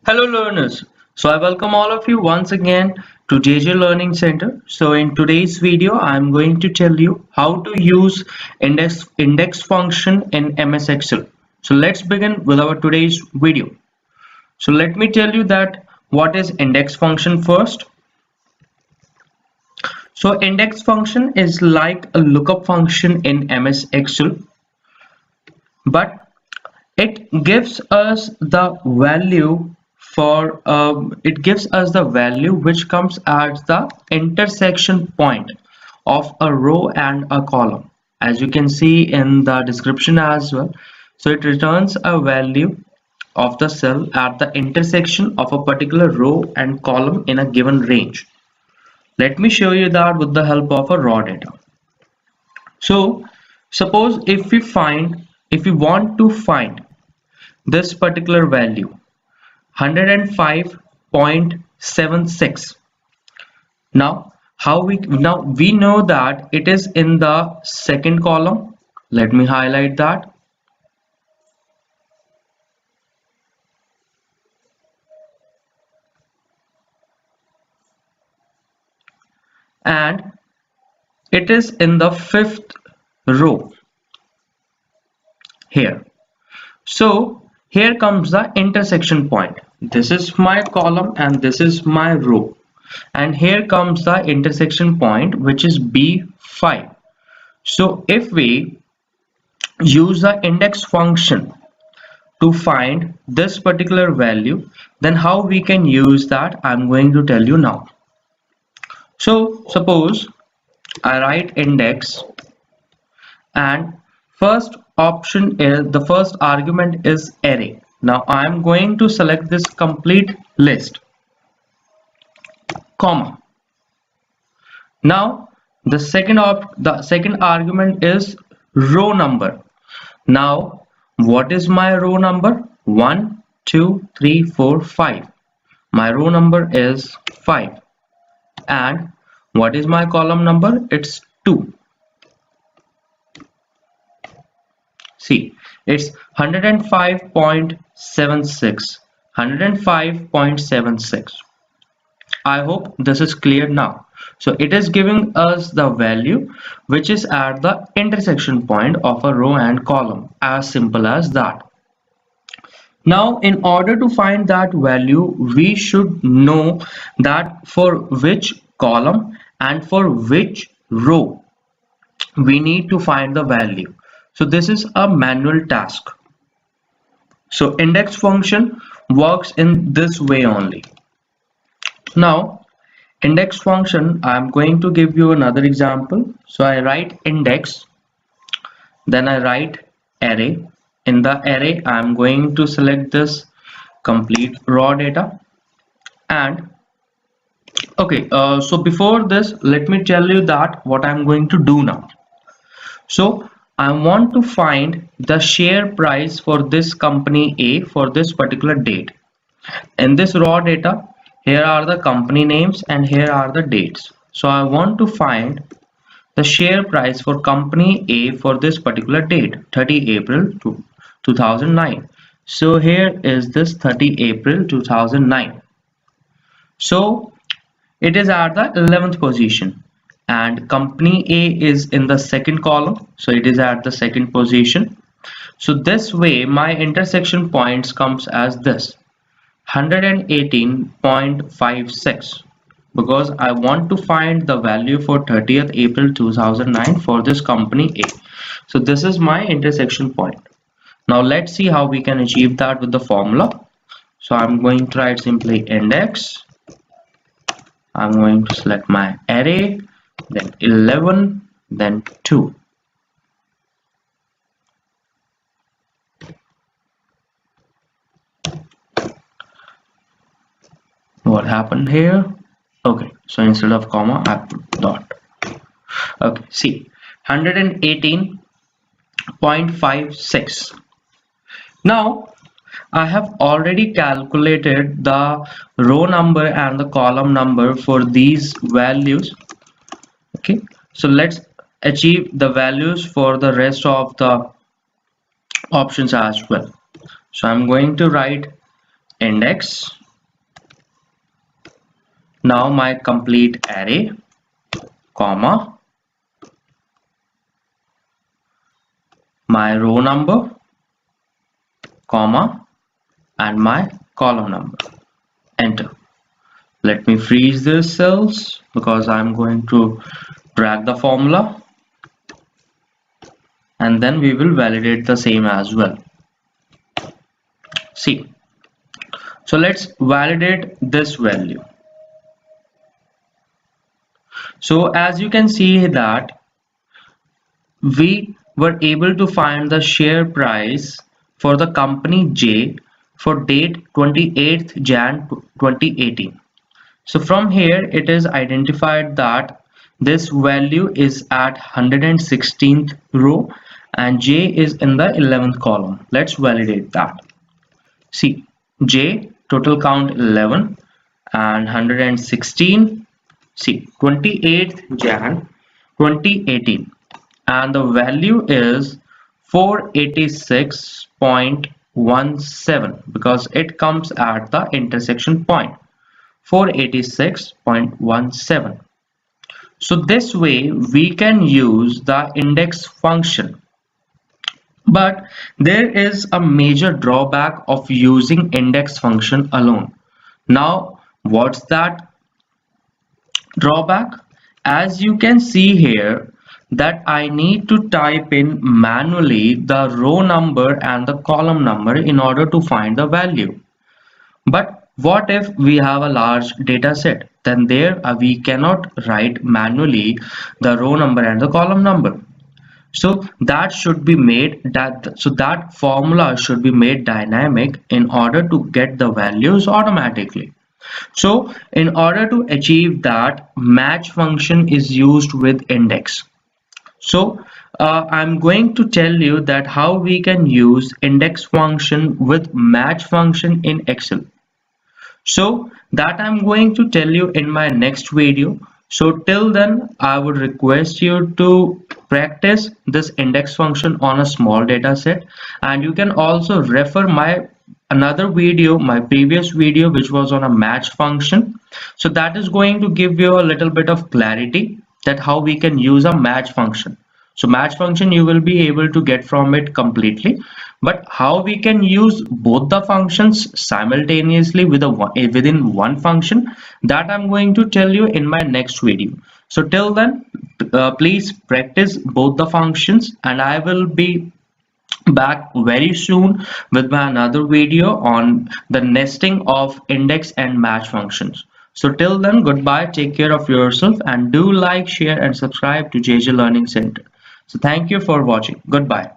Hello learners. So I welcome all of you once again to JJ Learning Center. So in today's video I'm going to tell you how to use index function in MS Excel. So let's begin with our today's video. So let me tell you that what is index function first. So index function is like a lookup function in MS Excel, but it gives us the value for it gives us the value which comes at the intersection point of a row and a column, as you can see in the description as well. So it returns a value of the cell at the intersection of a particular row and column in a given range. Let me show you that with the help of a raw data. So suppose if we want to find this particular value 105.76. Now we know that it is in the second column. Let me highlight that. And it is in the fifth row here. So here comes the intersection point. This is my column and this is my row. And here comes the intersection point, which is B5. So if we use the index function to find this particular value, then how we can use that, I'm going to tell you now. So suppose I write index, and first option is the first argument is array. Now I am going to select this complete list, comma. Now the second argument is row number. Now what is my row number? 1 2 3 4 5. My row number is 5. And what is my column number? It's 2. See, it's 105.76. 105.76. I hope this is clear now. So it is giving us the value which is at the intersection point of a row and column. As simple as that. Now, in order to find that value, we should know that for which column and for which row we need to find the value. So this is a manual task. So index function works in this way only. Now index function, I'm going to give you another example. So I write index, then I write array. In the array I'm going to select this complete raw data. And okay, so before this, let me tell you that what I'm going to do now. So I want to find the share price for this company A for this particular date. In this raw data, here are the company names and here are the dates. So I want to find the share price for company A for this particular date, 30 April 2009. So here is this 30 April 2009. So it is at the 11th position. And company A is in the second column, so it is at the second position. So this way my intersection points comes as this 118.56, because I want to find the value for 30th April 2009 for this company A. So this is my intersection point. Now let's see how we can achieve that with the formula. So I'm going to write simply index. I'm going to select my array, then 11, then 2. What happened here? Okay, so instead of comma I put dot. Okay, see, 118.56. Now I have already calculated the row number and the column number for these values. Okay, so let's achieve the values for the rest of the options as well. So I'm going to write index, now my complete array, comma, my row number, comma, and my column number. Enter. Let me freeze these cells because I'm going to drag the formula, and then we will validate the same as well. See, so let's validate this value. So as you can see that we were able to find the share price for the company J for date 28th Jan 2018. So from here it is identified that this value is at 116th row and J is in the 11th column. Let's validate that. See, J total count 11 and 116. See, 28th Jan 2018 and the value is 486.17 because it comes at the intersection point 486.17. So this way we can use the index function. But there is a major drawback of using index function alone. Now, what's that drawback? As you can see here, that I need to type in manually the row number and the column number in order to find the value. But what if we have a large data set? Then there we cannot write manually the row number and the column number. So that should be made that formula should be made dynamic in order to get the values automatically. So in order to achieve that, match function is used with index. So I'm going to tell you that how we can use index function with match function in Excel. So that I'm going to tell you in my next video. So till then, I would request you to practice this index function on a small data set, and you can also refer my another video, my previous video, which was on a match function. So that is going to give you a little bit of clarity that how we can use a match function. So match function you will be able to get from it completely, but how we can use both the functions simultaneously within one function, that I'm going to tell you in my next video. So till then, please practice both the functions, and I will be back very soon with my another video on the nesting of index and match functions. So till then, goodbye, take care of yourself, and do like, share and subscribe to JJ Learning Center. So thank you for watching. Goodbye.